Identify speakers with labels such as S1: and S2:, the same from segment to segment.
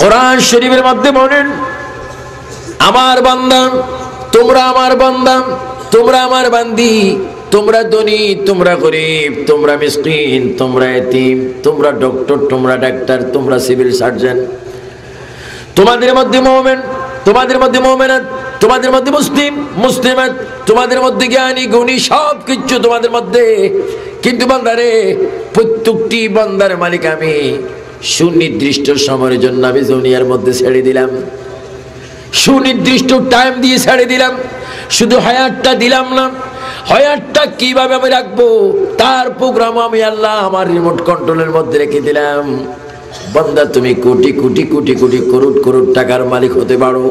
S1: কোরআন শরীফের মধ্যে বলেন, আমার বান্দা, তোমরা আমার বান্দা, তোমরা আমার বান্দি, তোমরা ধনী, তোমরা গরিব, তোমরা মিসকিন, তোমরা এতিম, তোমরা ডক্টর, তোমরা ডাক্তার, তোমরা সিভিল সার্জন, তোমাদের মধ্যে মুমিন, তোমাদের মধ্যে মুমিনাত, তোমাদের মধ্যে মুসলিম, মুসলিমাত, তোমাদের মধ্যে জ্ঞানী গুণী, সব কিছু তোমাদের মধ্যে। কিন্তু বান্দারে, প্রত্যেকটি বান্দার মালিক আমি। সুনির্দিষ্ট সময়ের জন্য আমি দুনিয়ার মধ্যে ছেড়ে দিলাম, সুনির্দিষ্ট টাইম দিয়ে ছেড়ে দিলাম। শুধু হায়াতটা দিলাম না, হায়াতটা কিভাবে আমি রাখবো তার প্রোগ্রাম আমি আল্লাহ আমার রিমোট কন্ট্রোলের মধ্যে রেখে দিলাম। বান্দা, তুমি কোটি কোটি কোটি কোটি করোড় করোড় টাকার মালিক হতে পারো,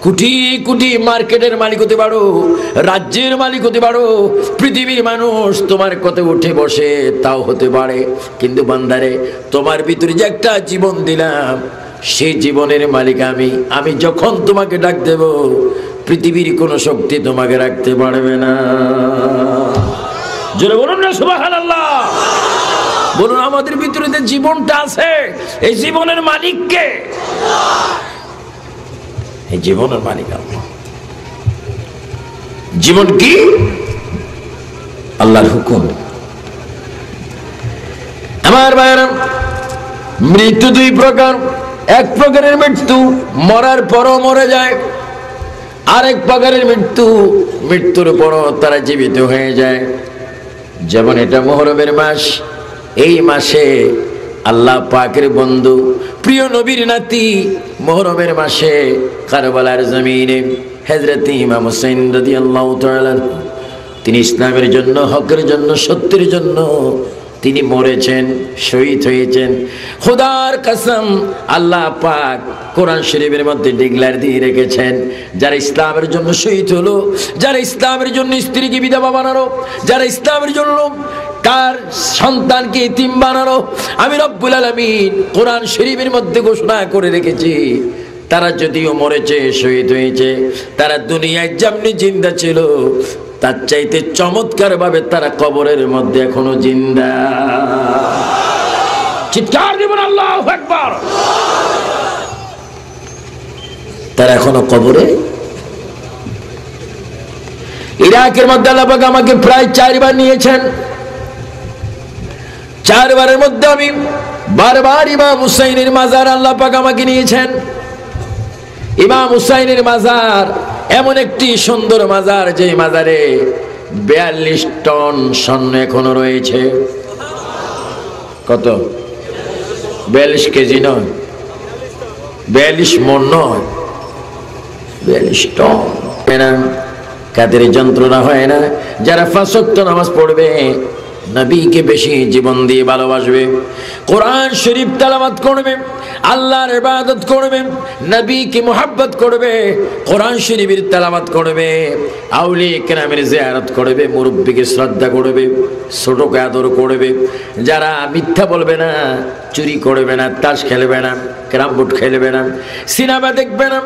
S1: কোটি কোটি মার্কেটের মালিক হতে পারো, রাজ্যের মালিক হতে পারো, পৃথিবীর মানুষ তোমার কথা উঠে বসে তাও হতে পারে। কিন্তু বান্দারে, তোমার ভিতরে যে একটা জীবন দিলাম, সেই জীবনের মালিক আমি। আমি যখন তোমাকে ডাক দেব, পৃথিবীর কোন শক্তি তোমাকে রাখতে পারবে না। জোরে বলুন না সুবহানাল্লাহ। বলুন, আমাদের ভিতরে যে জীবনটা আছে, এই জীবনের মালিক কে? এই জীবনের মালিক আল্লাহ। জীবন কি? আল্লাহর হুকুম। আমার ভাইরা, মৃত্যু দুই প্রকার। এক প্রকারের মৃত্যু মরার পরও মরে যায়, আরেক প্রকারের মৃত্যু মৃত্যুর পরও তারা জীবিত হয়ে যায়। যেমন এটা মুহররমের মাস, এই মাসে আল্লাহ পাকের বন্ধু প্রিয় নবীর নাতি মুহররমের মাসে কারবালার জমিনে হযরত ইমাম হুসাইন রাদিয়াল্লাহু তাআলা, তিনি ইসলামের জন্য, হকের জন্য, সত্যের জন্য তিনি মরেছেন, শহীদ হয়েছেন। খোদার কসম, আল্লাহ পাক কোরআন শরীফের মধ্যে ডিক্লেয়ার দিয়ে রেখেছেন, যারা ইসলামের জন্য শহীদ হলো, যারা ইসলামের জন্য স্ত্রীকে বিধবা বানালো, যারা ইসলামের জন্য তার সন্তানকে এতিম বানালো, আমি রব্বুল আলামিন কোরআন শরীফের মধ্যে ঘোষণা করে রেখেছি, তারা যদিও মরেছে, শহীদ হয়েছে, তারা দুনিয়ায় যেমনি জিন্দা ছিল, তার চাইতে চমৎকার ভাবে তারা কবরের মধ্যে এখনো জিন্দা। চিৎকার দিবেন আল্লাহু আকবার। তারা এখনো কবরে। ইরাকের মধ্যে আল্লাহ পাক আমাকে প্রায় 4 বার নিয়েছেন। 4 বারের মধ্যে আমি বারবার ইমাম হুসাইনের মাজার আল্লাহ পাক আমাকে নিয়েছেন। ইমাম হুসাইনের মাজার এমন একটি সুন্দর মাজার, যে মাজারে 42 টন স্বর্ণ এখনো রয়েছে। কত? 42 কেজি নয়, 42 মণ নয়, 42 টন। কাদের যন্ত্রণা হয় না? যারা 5 ওয়াক্ত নামাজ পড়বে, নবীকে বেশি জীবন দিয়ে ভালোবাসবে, কোরআন শরীফ তেলাওয়াত করবে, আল্লাহর ইবাদত করবে, নবীকে মুহাব্বত করবে, কোরআন শরীফের তেলাওয়াত করবে, আউলিয়া কেরামের জিয়ারত করবে, মুরব্বিকে শ্রদ্ধা করবে, ছোটকে আদর করবে, যারা মিথ্যা বলবে না, চুরি করবে না, তাস খেলবে না, ক্যারাম বোর্ড খেলবে না, সিনেমা দেখবে না,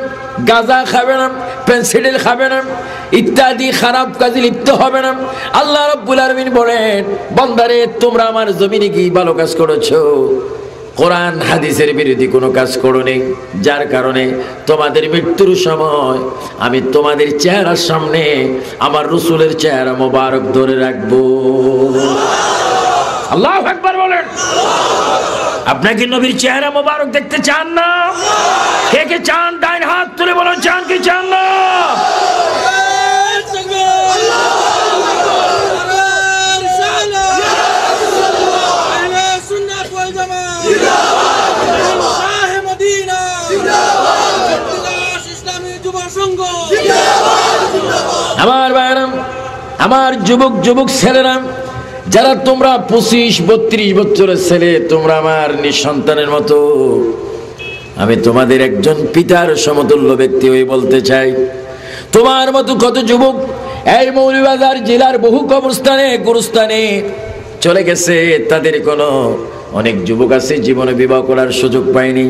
S1: গাঁজা খাবে না, পেন্সিল খাবে না, ইত্যাদি খারাপ কাজে লিপ্ত হবে না। আল্লাহ রাব্বুল আলামিন বলেন, বান্দারে, তোমরা আমার জমিনে কি ভালো কাজ করেছো? কোরআন হাদিসের বিরোধী কোনো কাজ করোনি, যার কারণে তোমাদের মৃত্যুর সময় আমি তোমাদের চেহারার সামনে আমার রাসূলের চেহারা মোবারক ধরে রাখবো। আল্লাহু আকবার বলেন। আপনাকে নবীর চেহারা মোবারক দেখতে চান না? কে কে চান? ডাইন হাত তুলে বলুন, চান কি চান না? আমার ভাইরা, আমার যুবক যুবক ছেলেরা, যারা তোমরা 25-32 বছরের ছেলে, তোমরা আমার নিঃসন্তানের মতো, আমি তোমাদের একজন পিতার সমতুল্য ব্যক্তি হয়ে বলতে চাই, তোমার মতো কত যুবক এই মৌলভীবাজার জেলার বহু কবরস্থানে, গুরুস্থানে চলে গেছে। তাদের কোনো অনেক যুবক আছে জীবনে বিবাহ করার সুযোগ পায়নি,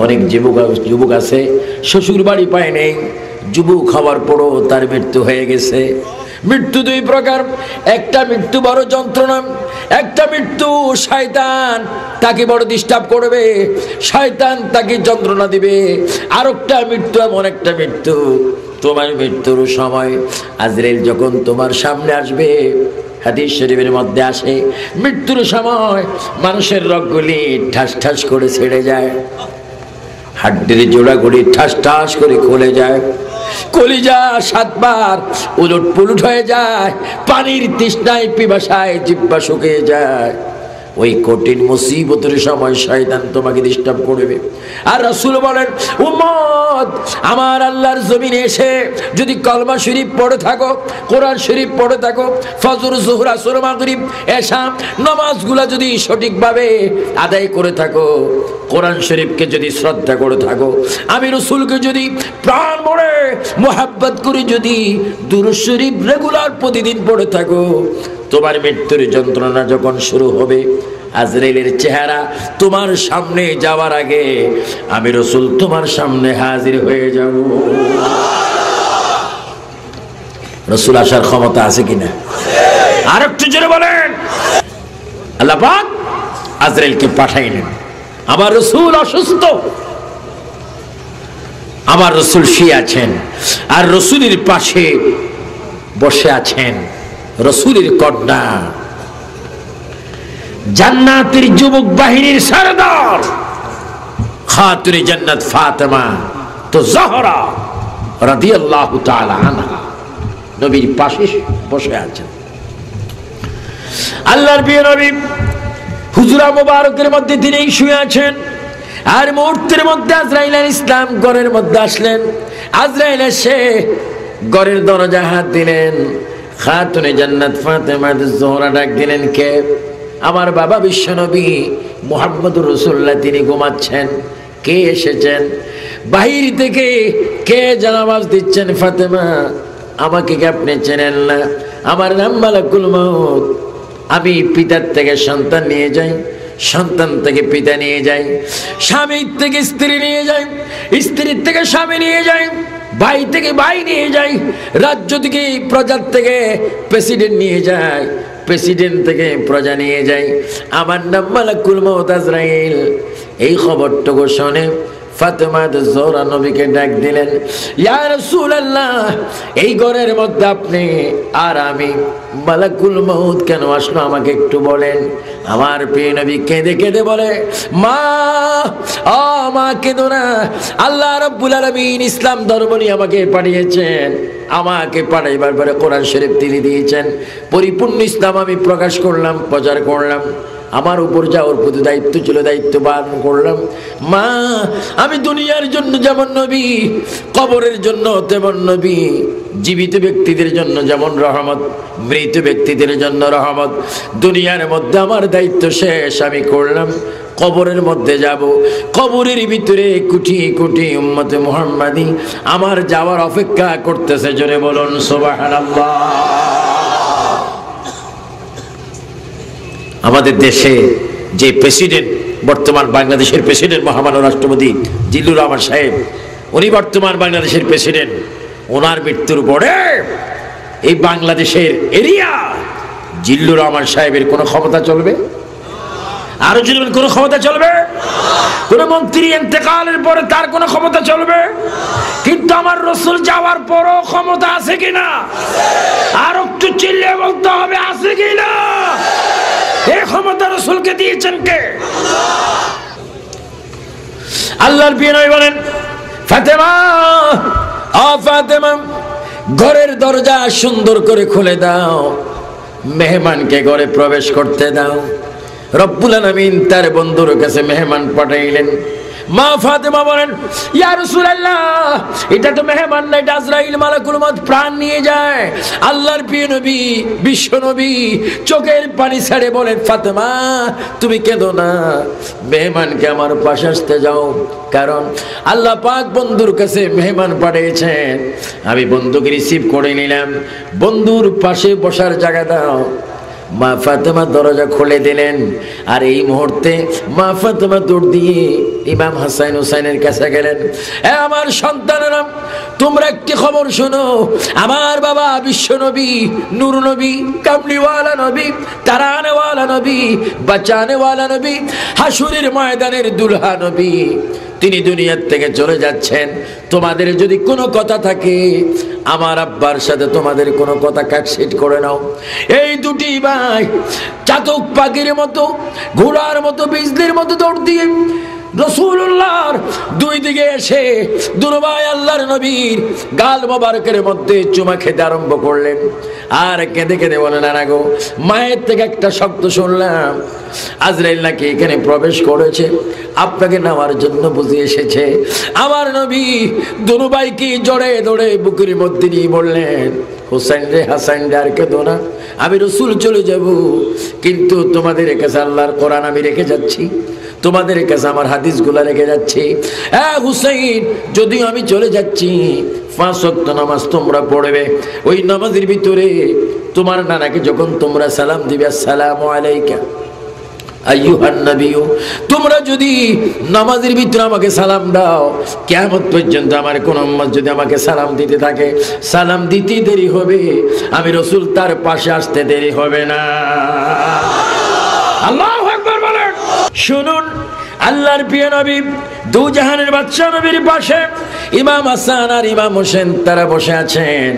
S1: অনেক যুবক আছে শ্বশুর বাড়ি পায়নি, যুবক হওয়ার পরও তার মৃত্যু হয়ে গেছে। মৃত্যু দুই প্রকার, একটা মৃত্যু বড় যন্ত্রণা, একটা মৃত্যু শয়তান তাকে বড় ডিস্টার্ব করবে, শয়তান তাকে যন্ত্রণা দিবে। আর একটা মৃত্যু এমন একটা মৃত্যু, তোমার মৃত্যুর সময় আজরাইল যখন তোমার সামনে আসবে, হাদিস শরীফের মধ্যে আসে, মৃত্যুর সময় মানুষের রগগুলি ঠাস ঠাস করে ছেড়ে যায়, হাড্ডির জোড়াগুলি ঠাস ঠাস করে খুলে যায়, কলিজা 7 বার উলট পুলট হয়ে যায়, পানির তৃষ্ণায় পিপাসায় জিহ্বা শুকিয়ে যায়। ওই কঠিন মুসিবতের সময় শয়তান তোমাকে ডিস্টার্ব করবে। আর রাসূল বলেন, উম্মত আমার আল্লাহর জমিনে এসে যদি কলমা শরীফ পড়ে থাকো, কোরআন শরীফ পড়ে থাকো, ফজর যোহর আসর মাগরিব এশা নামাজগুলা যদি সঠিকভাবে আদায় করে থাকো, কোরআন শরীফকে যদি শ্রদ্ধা করে থাকো, আমি রাসূলকে যদি প্রাণ ভরে মোহাব্বত করে যদি দুরূদ শরীফ রেগুলার প্রতিদিন পড়ে থাকো, তোমার মৃত্যুর যন্ত্রণা যখন শুরু হবে, আজরাইলের চেহারা তোমার সামনে যাওয়ার আগে আমি রাসূল তোমার সামনে হাজির হয়ে যাব। রাসূল আসার ক্ষমতা আছে কিনা? আর একটু জোরে বলেন। আল্লাহ পাক আজরাইলকে পাঠাইলেন। আমার রাসূল অসুস্থ, আমার রাসূল শুয়ে আছেন, আর রাসূলের পাশে বসে আছেন রাসূলের কন্যা, জান্নাতের যুবক বাহিনীর সরদার খাতুনে জান্নাত ফাতেমা তো জহরা রাদিয়াল্লাহু তাআলা আনহা নবীর পাশে বসে আছেন। আল্লাহর প্রিয় নবী হুজরা মোবারকের মধ্যে তিনি শুয়ে আছেন, আর মুহূর্তের মধ্যে আজরাইল আলাইহিস সালাম ঘরের মধ্যে আসলেন। আজরাইল এসে ঘরের দরজা হাত দিলেন, খাতুনে জান্নাত ফাতেমা জোহরা ডাক দিলেন, কে? আমার বাবা বিশ্বনবী মুহাম্মদুর রাসূলুল্লাহ, তিনি ঘুমাচ্ছেন। কে এসেছেন? বাহির থেকে কে যেন আওয়াজ দিচ্ছেন, ফাতেমা আমাকে কি আপনি চেনেন না? আমার নাম মালাকুল মউত, আমি পিতার থেকে সন্তান নিয়ে যাই, সন্তান থেকে পিতা নিয়ে যাই, স্বামীর থেকে স্ত্রী নিয়ে যাই, স্ত্রীর থেকে স্বামী নিয়ে যাই, ভাই থেকে ভাই নিয়ে যাই, রাজ্য থেকে প্রজার থেকে প্রেসিডেন্ট নিয়ে যায়, প্রেসিডেন্ট থেকে প্রজা নিয়ে যায়। আমার নাম মালাকুল মউত আজরাইল। এই খবরটুকু শুনে ফাতেমা জোহরা নবীকে ডাক দিলেন, ইয়া রাসূলুল্লাহ, এই ঘরের মধ্যে আপনি আর আমি, মালাকুল মউত কেন আসলো আমাকে একটু বলেন। আমার প্রিয় নবী কেঁদে কেঁদে বলে, মা মা কেঁদো না, আল্লাহ রাব্বুল আলামিন ইসলাম ধর্ম নিয়ে আমাকে পাঠিয়েছেন, আমাকে পাঠাইবার পরে কোরআন শরীফ তিনি দিয়েছেন, পরিপূর্ণ ইসলাম আমি প্রকাশ করলাম, প্রচার করলাম, আমার উপর যা ওর প্রতি দায়িত্ব ছিল দায়িত্ব পালন করলাম। মা আমি দুনিয়ার জন্য যেমন নবী, কবরের জন্য তেমন নবী, জীবিত ব্যক্তিদের জন্য যেমন রহমত, মৃত ব্যক্তিদের জন্য রহমত। দুনিয়ার মধ্যে আমার দায়িত্ব শেষ, আমি করলাম, কবরের মধ্যে যাব, কবরের ভিতরে কোটি কোটি উম্মতে মুহাম্মাদি আমার যাওয়ার অপেক্ষা করতেছে। জোরে বলুন সুবহানাল্লাহ। আমাদের দেশে যে প্রেসিডেন্ট, বর্তমান বাংলাদেশের প্রেসিডেন্ট মহামান্য রাষ্ট্রপতি জিল্লুর রহমান সাহেব, উনি বর্তমান বাংলাদেশের প্রেসিডেন্ট। ওনার মৃত্যুর পরে এই বাংলাদেশের এরিয়া জিল্লুর রহমান সাহেবের কোনো ক্ষমতা চলবে? আরো যদি কোনো ক্ষমতা চলবে? কোন মন্ত্রী ইন্তেকালের পরে তার কোনো ক্ষমতা চলবে? কিন্তু আমার রাসূল যাওয়ার পরও ক্ষমতা আছে কিনা? আর একটু চিল্লিয়ে বলতে হবে, আছে কিনা? এই ক্ষমতা রাসূলকে দিয়েছেন কে? আল্লাহর প্রিয় নবী বলেন, ফাতেমা ফাতেমা ঘরের দরজা সুন্দর করে খুলে দাও, মেহমানকে ঘরে প্রবেশ করতে দাও। রব্বুল আলামিন তার বন্ধুর কাছে মেহমান পাঠাইলেন। মা ফাতেমা বলেন, ইয়া রাসূলুল্লাহ, এটা তো মেহমান না, এটা আজরাইল মালাকুল মউত প্রাণ নিয়ে যায়। আল্লাহর প্রিয় নবী বিশ্ব নবী চোখের পানি ছেড়ে বলেন, ফাতেমা তুমি কেঁদো না, মেহমানকে আমার পাশে আসতে যাও, কারণ আল্লাহ পাক বন্ধুর কাছে মেহমান পাঠিয়েছেন, আমি বন্ধুকে রিসিভ করে নিলাম, বন্ধুর পাশে বসার জায়গা দাও। মা ফাতেমা দরজা খুলে দিলেন, আর এই মুহূর্তে মা ফাতেমা দৌড় দিয়ে ইমাম হাসান হুসাইনের কাছে গেলেন, আমার সন্তানেরা তোমরা একটি খবর শোনো, আমার বাবা বিশ্ব নবী, নূর নবী, কামলিওয়ালা নবী, তারানেওয়ালা নবী, বাঁচানেওয়ালা নবী, হাসুরের ময়দানের দুলহা নবী, তিনি দুনিয়ার থেকে চলে যাচ্ছেন। তোমাদের যদি কোনো কথা থাকে, আমার আব্বার সাথে তোমাদের কোনো কথা কাটছিট করে নাও। এই দুটি ভাই চাতক পাখির মতো, ঘোড়ার মতো, বিজলির মতো দৌড় দিয়ে রাসূলুল্লাহর দুই দিকে এসে দুনো ভাই আল্লাহর নবীর গাল মোবারকের মধ্যে চুমা খেতে আরম্ভ করলেন। আর কেঁদে কেঁদে বলেন, না গো, মায়ের থেকে একটা শব্দ শুনলাম, আজরাইল নাকি এখানে প্রবেশ করেছে, আপনাকে নেওয়ার জন্য বুঝে এসেছে। আমার নবী দুনো ভাইকে জড়ে ধরে বুকের মধ্যে নিয়ে বললেন, হুসাইন রে, হাসান রে, আর কেঁদো না, আমি রসুল চলে যাব, কিন্তু তোমাদের কাছে আল্লাহর কোরআন আমি রেখে যাচ্ছি, তোমাদের কাছে আমার হাদিসগুলা রেখে যাচ্ছি। হ্যাঁ হুসাইন, যদিও আমি চলে যাচ্ছি, 5 ওয়াক্ত নামাজ তোমরা পড়বে। ওই নামাজের ভিতরে তোমার নানাকে যখন তোমরা সালাম দিবে, আসসালামু আলাইকা আইয়ুহান নবিয়্যু, তোমরা যদি নামাজের ভিতরে আমাকে সালাম দাও, কিয়ামত পর্যন্ত আমার কোন উম্মত যদি আমাকে সালাম দিতে থাকে, সালাম দিতে দেরি হবে, আমি রাসূল তার পাশে আসতে দেরি হবে না। আল্লাহু আকবার বলেন। শুনুন, আল্লাহর প্রিয় নবী দু জাহানের বাদশা নবীর পাশে ইমাম হাসান আর ইমাম হোসেন তারা বসে আছেন।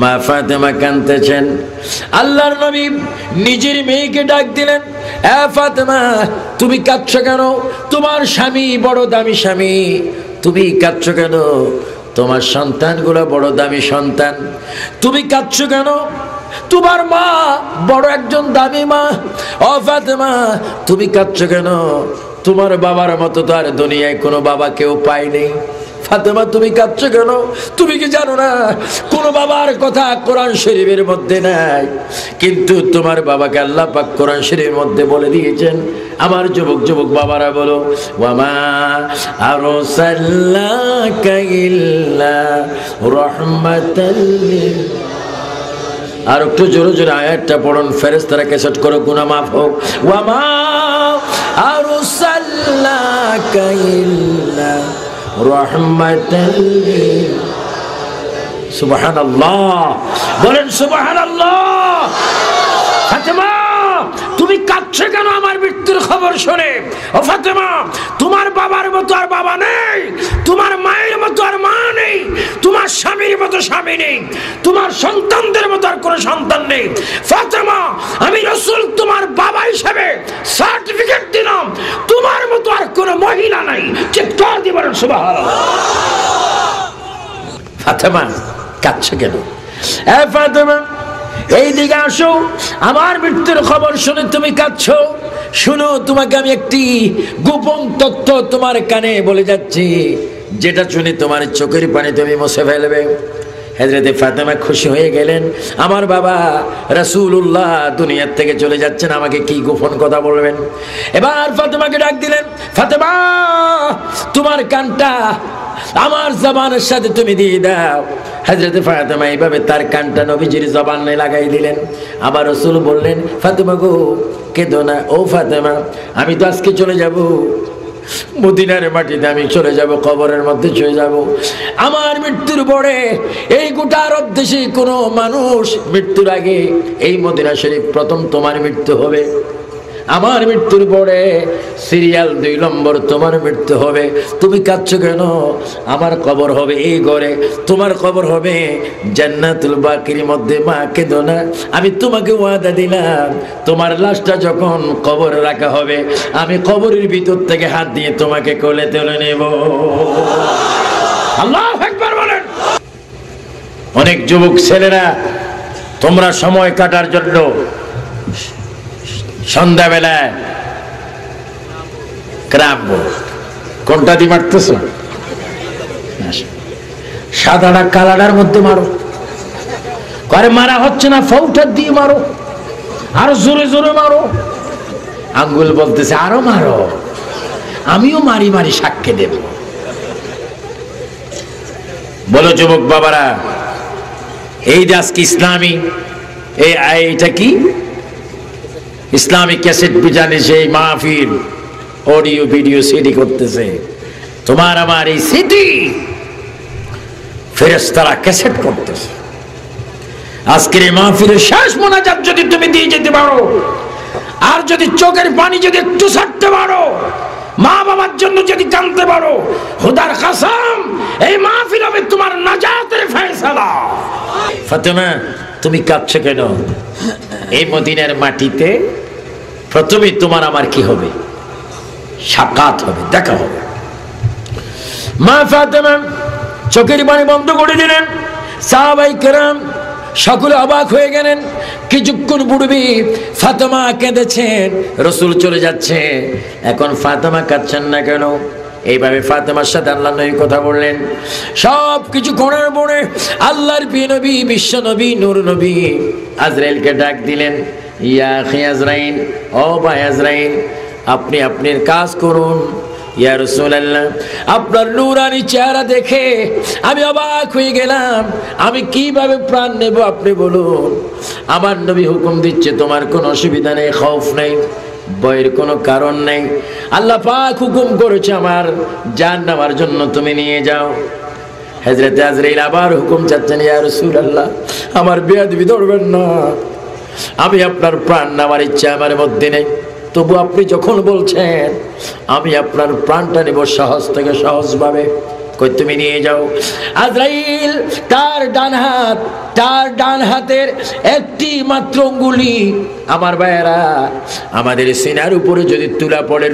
S1: মা ফাতেমা কাঁদতেছেন। আল্লাহর নবী নিজের মেয়েকে ডাক দিলেন, এ ফাতেমা, তুমি কাঁদছো কেন? তোমার স্বামী বড় দামি স্বামী, তুমি কাঁদছো কেন? তোমার সন্তানগুলো বড় দামি সন্তান, তুমি কাঁদছো কেন? তোমার মা বড় একজন দামি মা। ও ফাতেমা, তুমি কাঁদছো কেন? তোমার বাবার মতো তো আর দুনিয়ায় কোনো বাবা কেউ পায়নি। ফাতেমা, তুমি কাঁদছো কেন? তুমি কি জানো না কোন বাবার কথা কোরআন শরীফের মধ্যে নাই, কিন্তু তোমার বাবাকে আল্লাহ পাক কোরআন শরীফের মধ্যে বলে দিয়েছেন। আমার যুবক যুবক বাবারা বলো, ওয়ামা আরসালনাকা ইল্লা রাহমাতাল লিল। আর একটু জোরে জোরে আয়াতটা পড়ুন, ফেরেশতারা ক্যাসেট করো, গুনাহ মাফ হোক। ওয়ামা আরসালনাকা ইল্লা রাহমাতাল লিল। সুবহানাল্লাহ বলেন, সুবহানাল্লাহ। ফাতেমা, তুমি কাঁদছো কেন আমার মৃত্যুর খবর শুনে? ও ফাতেমা, তোমার বাবার মতো আর বাবা নেই, তোমার মায়ের মতো আর মা নেই, তোমার স্বামীর মতো স্বামী নেই, তোমার সন্তানদের মতো আর কোনো সন্তান নেই। ফাতেমা, আমি রাসূল তোমার বাবা হিসেবে সার্টিফিকেট দিলাম, তোমার মতো আর কোনো মহিলা নাই। চিৎকার দিয়ে বলেন সুবহানাল্লাহ। ফাতেমা, কাঁদছো কেন? এ ফাতেমা, এই দিকে আসো, আমার মৃত্যুর খবর শুনে তুমি কাঁদছো। শুনো, তোমাকে আমি একটি গোপন তথ্য তোমার কানে বলে যাচ্ছি, যেটা শুনে তোমার চোখের পানি তুমি মুছে ফেলবে। হযরতে ফাতেমা খুশি হয়ে গেলেন, আমার বাবা রাসূলুল্লাহ দুনিয়ার থেকে চলে যাচ্ছেন, আমাকে কি গোপন কথা বলবেন? এবার ফাতেমাকে ডাক দিলেন, ফাতেমা, তোমার কানটা আমার জবানের সাথে তুমি দিয়ে দাও। হযরতে ফাতেমা এইভাবে তার কানটা নবীজির জবানে লাগাই দিলেন। আবার রাসূল বললেন, ফাতেমা গো, কেঁদো না। ও ফাতেমা, আমি তো আজকে চলে যাব, মদিনার মাটিতে আমি চলে যাব, কবরের মধ্যে চলে যাব। আমার মৃত্যুর পরে এই গোটা আরব দেশে কোনো মানুষ মৃত্যুর আগে এই মদিনা শরীফ প্রথম তোমার মৃত্যু হবে। আমার মৃত্যুর পরে সিরিয়াল 2 নম্বর তোমার মৃত্যু হবে। তুমি কাঁদছো কেন? আমার কবর হবে এই ঘরে, তোমার কবর হবে জান্নাতুল বাকির মধ্যে। মা, কেঁদো না, আমি তোমাকে ওয়াদা দিলাম, তোমার লাশটা যখন কবরে রাখা হবে, আমি কবরের ভিতর থেকে হাত দিয়ে তোমাকে কোলে তুলে নেব। আল্লাহু আকবার বলেন। অনেক যুবক ছেলেরা, তোমরা সময় কাটার জন্য সন্ধ্যাবেলায় ক্রাম বোর্ড কোনটা দিয়ে মারতেছ? সাদাটা কালাটার মধ্যে মারো। করে মারা হচ্ছে না, ফৌটার দিয়ে মারো, আরো জোরে জোরে মারো। আঙ্গুল বলতেছে আরো মারো, আমিও মারি মারি সাক্ষী দেব। বলো যুবক বাবারা, এই যে আজকে ইসলামী এইটা কি ইসলামিক ক্যাসেট বিজানে সেই মাহফিল, অডিও ভিডিও সিডি করতেছে, তোমার আমার এই সিডি ফেরেশতারা ক্যাসেট করতেছে। আজকের এই মাহফিলের শেষ মোনাজাত যদি তুমি দিয়ে যেতে পারো, আর যদি চোখের পানি যদি একটু ছাড়তে পারো, মা বাবার জন্য যদি কাঁদতে পারো, খোদার কসম এই মাহফিল হবে তোমার নাজাতের ফয়সালা। ফাতেমা, তুমি কাঁদছো কেন? এই মদিনার মাটিতে প্রথমে তোমার আমার কি হবে? সাক্ষাৎ হবে, দেখা হবে। মা ফাতেমা চোখের পানি বন্ধ করে দিলেন। সাহাবায়ে কেরাম সকলে অবাক হয়ে গেলেন। কিছুক্ষণ পূর্বে ফাতেমা কেঁদেছেন, রাসূল চলে যাচ্ছে, এখন ফাতেমা কাঁদছেন না কেন? এইভাবে ফাতেমার সাথে আল্লাহর নবী কথা বললেন। সব কিছু করার পরে আল্লাহর প্রিয় নবী, বিশ্ব নবী, নূর নবী আজরাইলকে ডাক দিলেন। ইয়া আখি আজরাইল, ও ভাই আজরাইল, আপনি আপনার কাজ করুন। ইয়া রাসূলুল্লাহ, আপনার নূরানি চেহারা দেখে আমি অবাক হয়ে গেলাম, আমি কিভাবে প্রাণ নেব আপনি বলুন। আমার নবী হুকুম দিচ্ছে, তোমার কোনো অসুবিধা নেই, খৌফ নেই, ভয়ের কোনো কারণ নেই। আল্লাহ পাক হুকুম করেছে আমার জান নেওয়ার জন্য, তুমি নিয়ে যাও। হযরতে আজরাইল আবার হুকুম চাচ্ছেন, ইয়া রাসূলুল্লাহ, আমার বেয়াদবি ধরবেন না, আমি আপনার প্রাণ নেওয়ার ইচ্ছা আমার মধ্যে নেই, তবু আপনি যখন বলছেন আমি আপনার প্রাণটা নেব সহজ থেকে সহজভাবে। কই, তুমি নিয়ে যাও। আজরাইল তার ডান হাতের একটি মাত্র আঙ্গুলি, আমার ভাইয়েরা, আমাদের সিনার উপরে যদি তুলা পড়ে,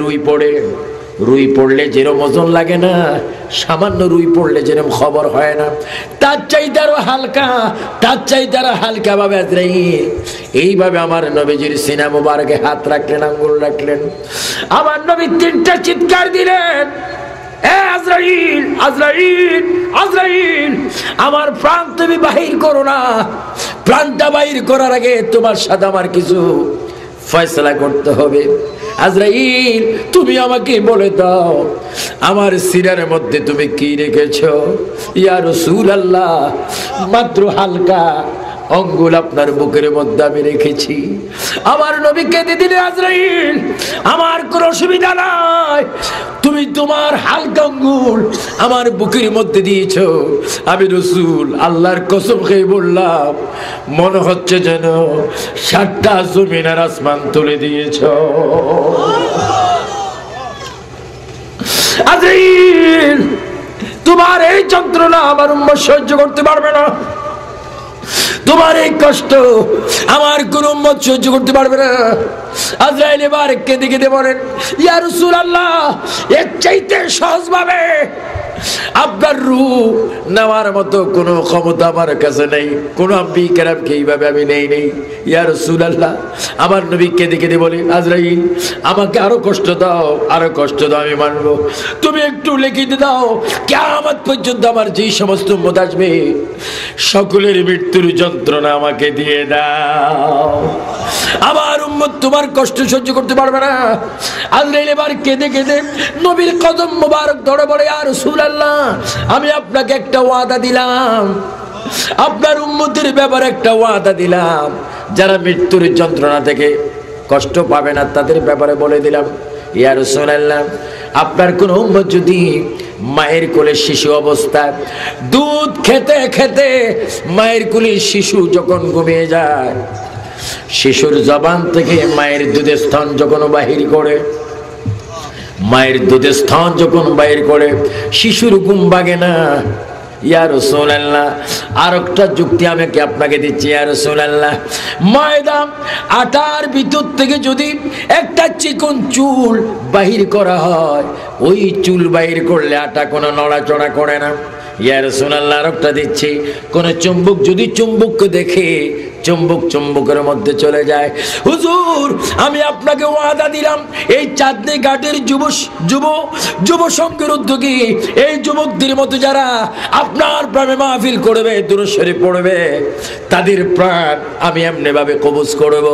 S1: রুই পড়লে যেরকম ওজন লাগে না, সামান্য রুই পড়লে যেরকম খবর হয় না, তার চাইতে আরো হালকা ভাবে আজরাইল এইভাবে আমার নবীজির সিনা মুবারকে হাত রাখলেন, আঙ্গুল রাখলেন। আমার নবী তিনটা চিৎকার দিলেন, এ আজরাইল, আজরাইল, আজরাইল, আমার প্রাণ তুমি বাহির করো না। প্রাণটা বাহির করার আগে তোমার সাথে আমার কিছু ফয়সালা করতে হবে। আজরাইল, তুমি আমাকে বলে দাও, আমার সিনার মধ্যে তুমি কি রেখেছো? ইয়া রাসূলুল্লাহ, মাত্র হালকা আঙ্গুল আপনার বুকের মধ্যে আমি রেখেছি। আমার নবী কেঁদে দিলে, আজরাইল, আমার কোনো অসুবিধা নাই, তুমি তোমার হালকা আঙ্গুল আমার বুকের মধ্যে দিয়েছো। আমি রাসূল আল্লাহর কসম খেয়ে বললাম, মনে হচ্ছে যেন 7টা জমিন আর আসমান তুলে দিয়েছো। আজরাইল, তোমার এই যন্ত্রণা আমার উম্মত সহ্য করতে পারবে না, তোমার এই কষ্ট আমার কোন উম্মত সহ্য করতে পারবে না। আজরাইল এবার কেঁদে কেঁদে বলেন, ইয়া রাসূলুল্লাহ, এর চাইতে সহজভাবে আপনার রূহ নেওয়ার মতো কোনো ক্ষমতা আমার কাছে নেই, কোনো আম্বিয়া কেরামকে এইভাবে আমি নেই। ইয়া রাসূলুল্লাহ, আমার নবী কেঁদে কেঁদে বলে, আজরাইল, আমাকে আরো কষ্ট দাও, আরো কষ্ট দাও, আমি মানবো। তুমি একটু লিখিতে দাও, কিয়ামত পর্যন্ত আমার যেই সমস্ত উম্মত আসবে সকলের মৃত্যুর যন্ত্রণা আমাকে দিয়ে দাও। আমার উম্মত তোমার কষ্ট সহ্য করতে পারবে না। আজরাইল এবার কেঁদে কেঁদে নবীর কদম মোবারক ধরে বলে, ইয়া রাসূলুল্লাহ, আমি আপনাকে একটা ওয়াদা দিলাম, আপনার উম্মতের ব্যাপারে একটা ওয়াদা দিলাম, যারা মৃত্যুর যন্ত্রণা থেকে কষ্ট পাবে না তাদের ব্যাপারে বলে দিলাম। ইয়া রাসূলুল্লাহ, আপনার কোন উম্মত যদি মায়ের কোলে শিশু অবস্থায় দুধ খেতে খেতে মায়ের কোলে শিশু যখন ঘুমিয়ে যায়, শিশুর জবান থেকে মায়ের দুধের স্তন যখন বাহির করে, শিশুর ঘুম ভাঙে না। ইয়া রাসূলুল্লাহ, আরেকটা যুক্তি আমি আপনাকে দিচ্ছি। ইয়া রাসূলুল্লাহ, ময়দা আটার ভিতর থেকে যদি একটা চিকন চুল বাহির করা হয়, ওই চুল বাহির করলে আটা কোনো নড়াচড়া করে না। ইয়া রাসূলুল্লাহ, আরেকটা দিচ্ছি, কোন চুম্বক যদি চুম্বককে দেখে চুম্বকের মধ্যে চলে যায়। হুজুর, আমি আপনাকে ওয়াদা দিলাম, এই চাঁদনী ঘাটের যুব সংঘের উদ্যোগী এই যুবকদের মতো যারা আপনার প্রেমে মাহফিল করবে, দুরূদ শরীফ পড়বে, তাদের প্রাণ আমি এমনি ভাবে কবজ করব।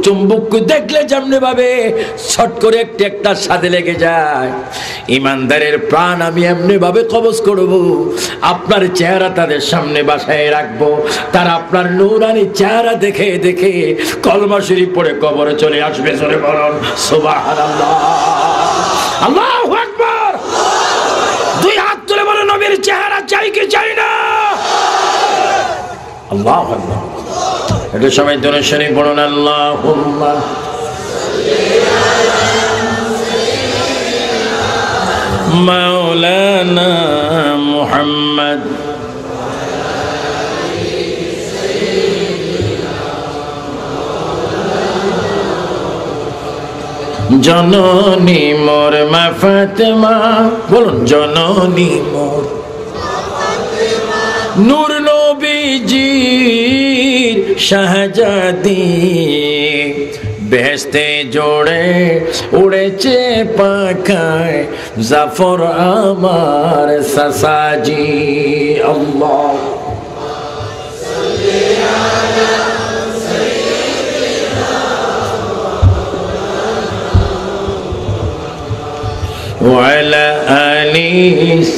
S1: চুম্বক দেখলে যেমনি ভাবে ছট করে একটা সাথে লেগে যায়, ইমানদারের প্রাণ আমি এমনি ভাবে কবজ করব। আপনার চেহারা তাদের সামনে বাসায় রাখবো, তারা আপনার নূরানি চেহারা দেখে দেখে কলমা শরীফ পড়ে কবরে চলে আসবে। জোরে বলুন সুবহানাল্লাহ। আল্লাহু আকবার। দুই হাত তুলে বলো নবীর চেহারা চাই কি চাই না? আল্লাহু আকবার। এটা সবাই দরুদ শরীফ পড়ুন। আল্লাহুম্মা মাওলানা মুহাম্মদ জননী মোর মা ফাতেমা, বলুন জননী মোর নূর নবীজির শাহজাদি, বেহেশতে জোড়ে উড়েছে পাখায় জাফর আমার সাসাজি। আল্লাহ ওয়ালা আলিস